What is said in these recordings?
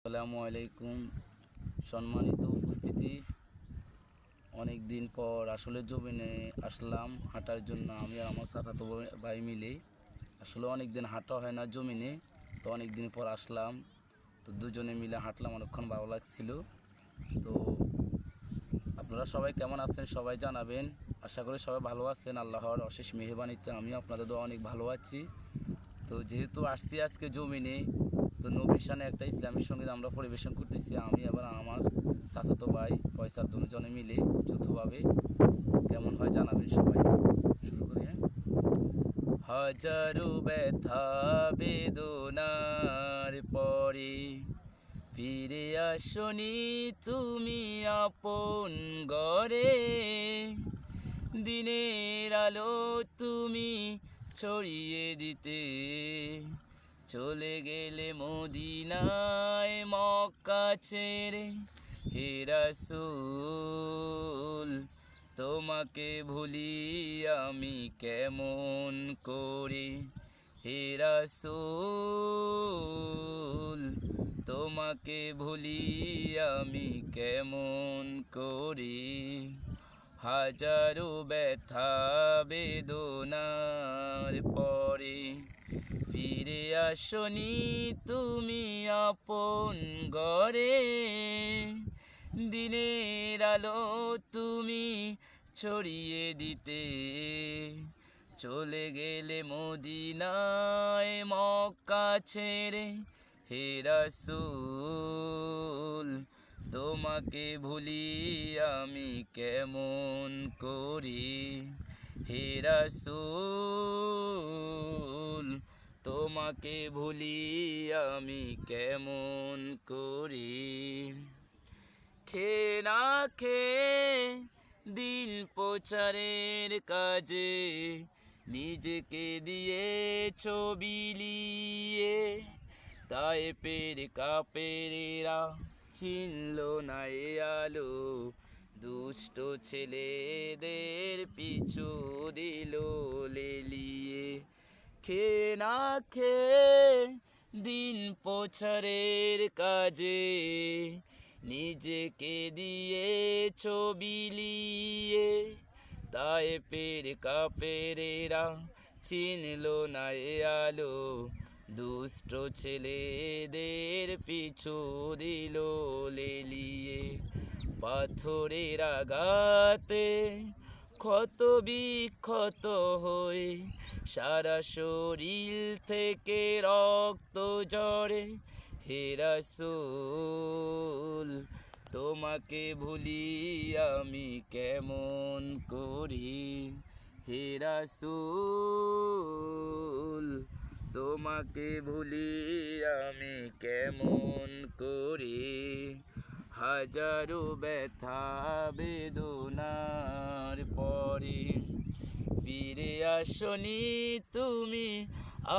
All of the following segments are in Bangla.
আসসালামু আলাইকুম। সম্মানিত উপস্থিতি, অনেক দিন পর আসলে জমিনে আসলাম হাঁটার জন্য। আমি আর আমার চাচাতো ভাই মিলে আসলে অনেক দিন হাঁটা হয় না জমিনে, তো অনেক দিন পর আসলাম। তো দুজনে মিলে হাঁটলাম, অনেকক্ষণ ভালো লাগছিল। তো আপনারা সবাই কেমন আছেন সবাই জানাবেন। আশা করি সবাই ভালো আছেন। আল্লাহর অশেষ মেহেরবানিতে আমি আপনাদের অনেক ভালো আছি। তো যেহেতু আসছি আজকে জমিনে, তো নবীর শানে একটা ইসলামিক সঙ্গীত আমরা পরিবেশন করতেছি, আমি আবার আমার চাচাতো ভাই ফয়সাল দুজনে মিলে যৌথভাবে। কেমন হয় জানাবেন সবাই। শুরু করি, হ্যাঁ। হাজারো ব্যথা বেদনার পরে ফিরে আসনি তুমি আপন ঘরে, দিনের আলো তুমি ছড়িয়ে দিতে চলে গেলে মদিনায় মক্কা ছেড়ে। হে রাসূল, তোমাকে ভুলি আমি কেমন করে। হে রাসূল, তোমাকে ভুলি আমি কেমন করে। হাজারো ব্যথা বেদনার পরে ফিরে আসনি তুমি আপন ঘরে, দিনের আলো তুমি ছড়িয়ে দিতে চলে গেলে মদিনায় মক্কা ছেড়ে। হে রাসূল, তোমাকে ভুলি আমি কেমন করি। হে রাসূল, তোমাকে ভুলি আমি কেমন করি। খেয়ে না খেয়ে দিন প্রচারের কাজে নিজেকে দিয়ে ছবিলিয়ে, তায়েফের কাফেরেরা চিনল না এ আলো, দুষ্ট ছেলেদের পিছু দিল লেলিয়ে। খেয়ে না খেয়ে দিন প্রচারের কাজে নিজেকে দিয়ে ছবিলিয়ে, তায়েফের কাফেরেরা চিনল না এ আলো, দুষ্ট ছেলেদের পিছু দিল লেলিয়ে। পাথরের আঘাতে ক্ষত বিক্ষত হয়ে সারা শরীর থেকে রক্ত ঝরে। হে রাসূল, তোমাকে ভুলি আমি কেমন করি। হে রাসূল, তোমাকে ভুলি আমি কেমন করি। হাজারো ব্যথা বেদনার পরে ফিরে আসনি তুমি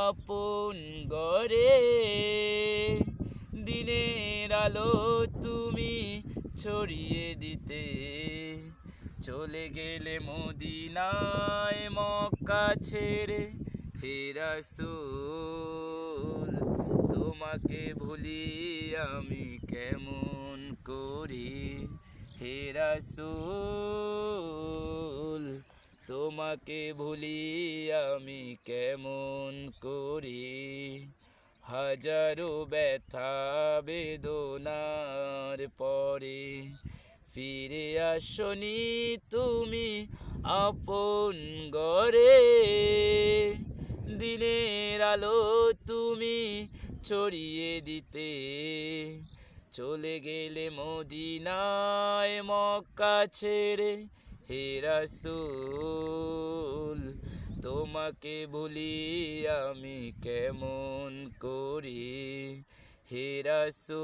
আপন ঘরে, দিনের আলো তুমি ছড়িয়ে দিতে চলে গেলে মদিনায় মক্কা ছেড়ে। হে রাসূল, তোমাকে ভুলি আমি কেমন করি। হে রাসূল, তোমাকে ভুলি আমি কেমন করি। হাজারো ব্যথা বেদনার পরে ফিরে আসনি তুমি আপন ঘরে, দিনের আলো তুমি ছড়িয়ে দিতে চলে গেলে মদিনায় মক্কা ছেড়ে। হে রাসূল, তোমাকে ভুলি আমি কেমন করি। হে রাসূল,